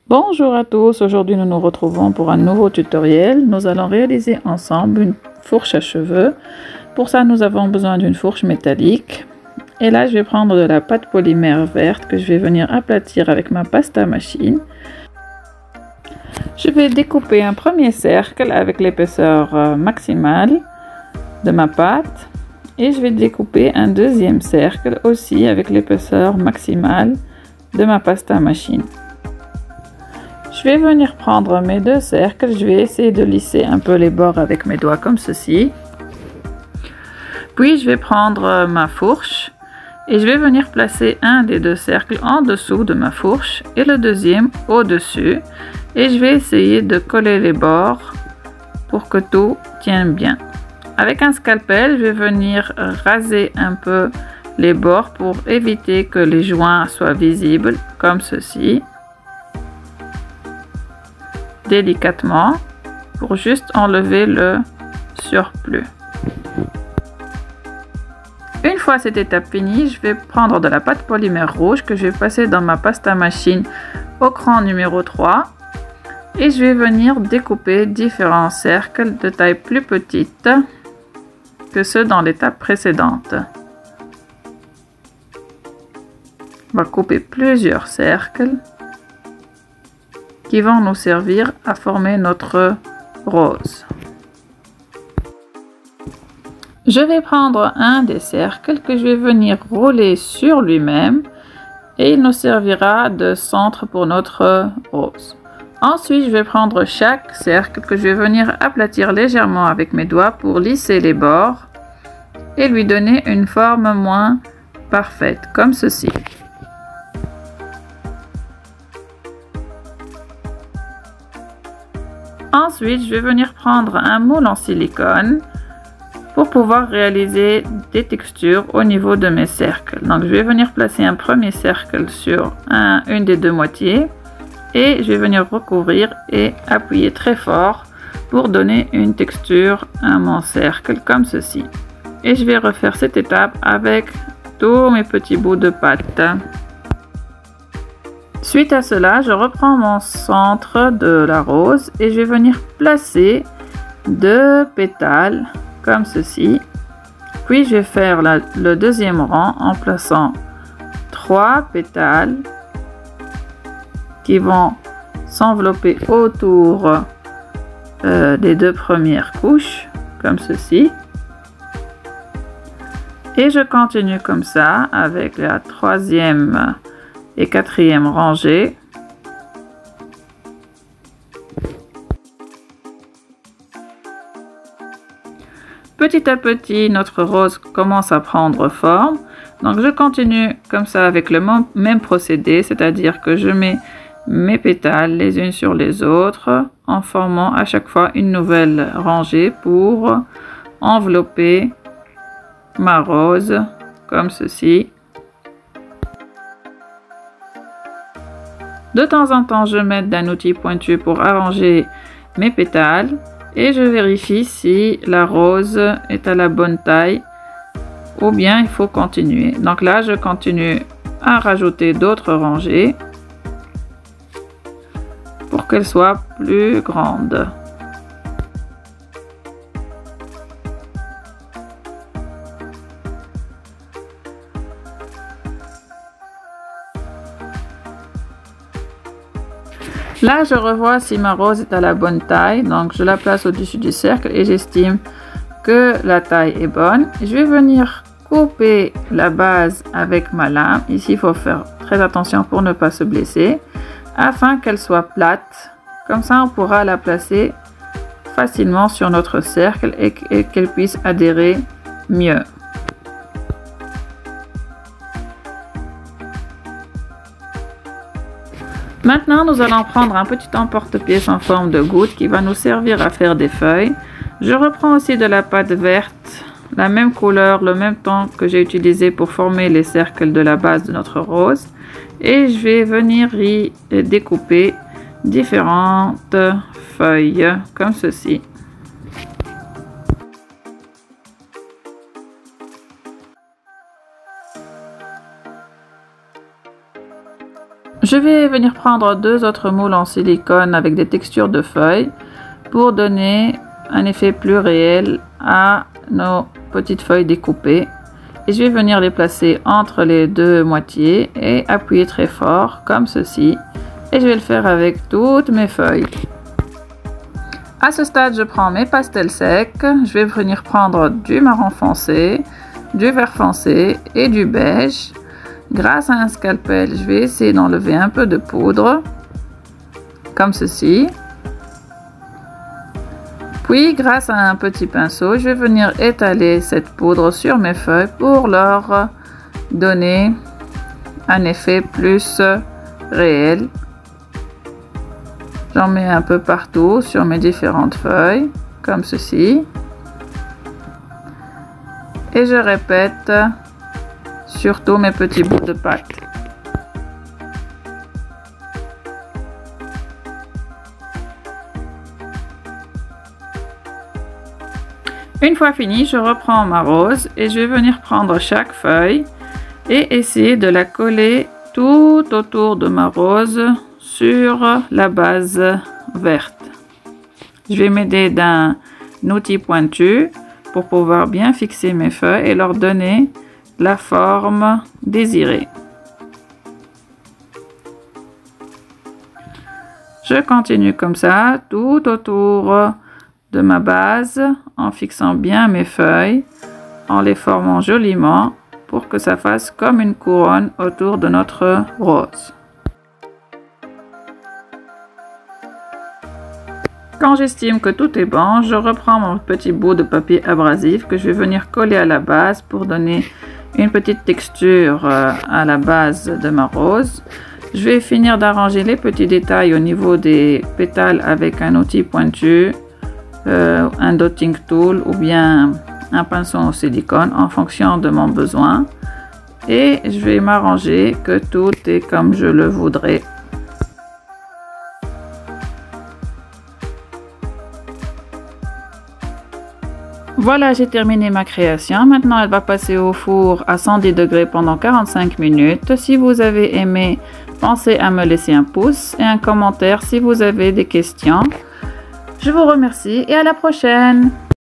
Bonjour à tous, aujourd'hui nous nous retrouvons pour un nouveau tutoriel. Nous allons réaliser ensemble une fourche à cheveux. Pour ça nous avons besoin d'une fourche métallique. Et là je vais prendre de la pâte polymère verte que je vais venir aplatir avec ma pasta machine. Je vais découper un premier cercle avec l'épaisseur maximale de ma pâte. Et je vais découper un deuxième cercle aussi avec l'épaisseur maximale de ma pasta machine. Je vais venir prendre mes deux cercles, je vais essayer de lisser un peu les bords avec mes doigts comme ceci. Puis je vais prendre ma fourche et je vais venir placer un des deux cercles en dessous de ma fourche et le deuxième au-dessus. Et je vais essayer de coller les bords pour que tout tienne bien. Avec un scalpel, je vais venir raser un peu les bords pour éviter que les joints soient visibles comme ceci. Délicatement pour juste enlever le surplus. Une fois cette étape finie, je vais prendre de la pâte polymère rouge que je vais passer dans ma pasta machine au cran numéro 3 et je vais venir découper différents cercles de taille plus petite que ceux dans l'étape précédente. On va couper plusieurs cercles qui vont nous servir à former notre rose. Je vais prendre un des cercles que je vais venir rouler sur lui-même et il nous servira de centre pour notre rose. Ensuite, je vais prendre chaque cercle que je vais venir aplatir légèrement avec mes doigts pour lisser les bords et lui donner une forme moins parfaite, comme ceci. Ensuite, je vais venir prendre un moule en silicone pour pouvoir réaliser des textures au niveau de mes cercles. Donc, je vais venir placer un premier cercle sur une des deux moitiés et je vais venir recouvrir et appuyer très fort pour donner une texture à mon cercle comme ceci. Et je vais refaire cette étape avec tous mes petits bouts de pâte. Suite à cela, je reprends mon centre de la rose et je vais venir placer deux pétales comme ceci. Puis je vais faire le deuxième rang en plaçant 3 pétales qui vont s'envelopper autour des deux premières couches comme ceci. Et je continue comme ça avec la troisième et quatrième rangée. Petit à petit, notre rose commence à prendre forme. Donc je continue comme ça avec le même procédé, c'est-à-dire que je mets mes pétales les unes sur les autres en formant à chaque fois une nouvelle rangée pour envelopper ma rose comme ceci. De temps en temps, je m'aide d'un outil pointu pour arranger mes pétales et je vérifie si la rose est à la bonne taille ou bien il faut continuer. Donc là, je continue à rajouter d'autres rangées pour qu'elle soit plus grande. Là, je revois si ma rose est à la bonne taille, donc je la place au-dessus du cercle et j'estime que la taille est bonne. Je vais venir couper la base avec ma lame. Ici, il faut faire très attention pour ne pas se blesser, afin qu'elle soit plate. Comme ça, on pourra la placer facilement sur notre cercle et qu'elle puisse adhérer mieux. Maintenant, nous allons prendre un petit emporte-pièce en forme de goutte qui va nous servir à faire des feuilles. Je reprends aussi de la pâte verte, la même couleur, le même ton que j'ai utilisé pour former les cercles de la base de notre rose. Et je vais venir y découper différentes feuilles comme ceci. Je vais venir prendre 2 autres moules en silicone avec des textures de feuilles pour donner un effet plus réel à nos petites feuilles découpées. Et je vais venir les placer entre les 2 moitiés et appuyer très fort comme ceci. Et je vais le faire avec toutes mes feuilles. À ce stade, je prends mes pastels secs. Je vais venir prendre du marron foncé, du vert foncé et du beige. Grâce à un scalpel, je vais essayer d'enlever un peu de poudre, comme ceci. Puis, grâce à un petit pinceau, je vais venir étaler cette poudre sur mes feuilles pour leur donner un effet plus réel. J'en mets un peu partout sur mes différentes feuilles, comme ceci. Et je répète sur tous mes petits bouts de pâte. Une fois fini, je reprends ma rose et je vais venir prendre chaque feuille et essayer de la coller tout autour de ma rose sur la base verte. Je vais m'aider d'un outil pointu pour pouvoir bien fixer mes feuilles et leur donner la forme désirée. Je continue comme ça tout autour de ma base en fixant bien mes feuilles, en les formant joliment pour que ça fasse comme une couronne autour de notre rose. Quand j'estime que tout est bon, je reprends mon petit bout de papier abrasif que je vais venir coller à la base pour donner une petite texture à la base de ma rose. Je vais finir d'arranger les petits détails au niveau des pétales avec un outil pointu, un dotting tool ou bien un pinceau en silicone en fonction de mon besoin. Et je vais m'arranger que tout est comme je le voudrais. Voilà, j'ai terminé ma création. Maintenant, elle va passer au four à 110 degrés pendant 45 minutes. Si vous avez aimé, pensez à me laisser un pouce et un commentaire si vous avez des questions. Je vous remercie et à la prochaine!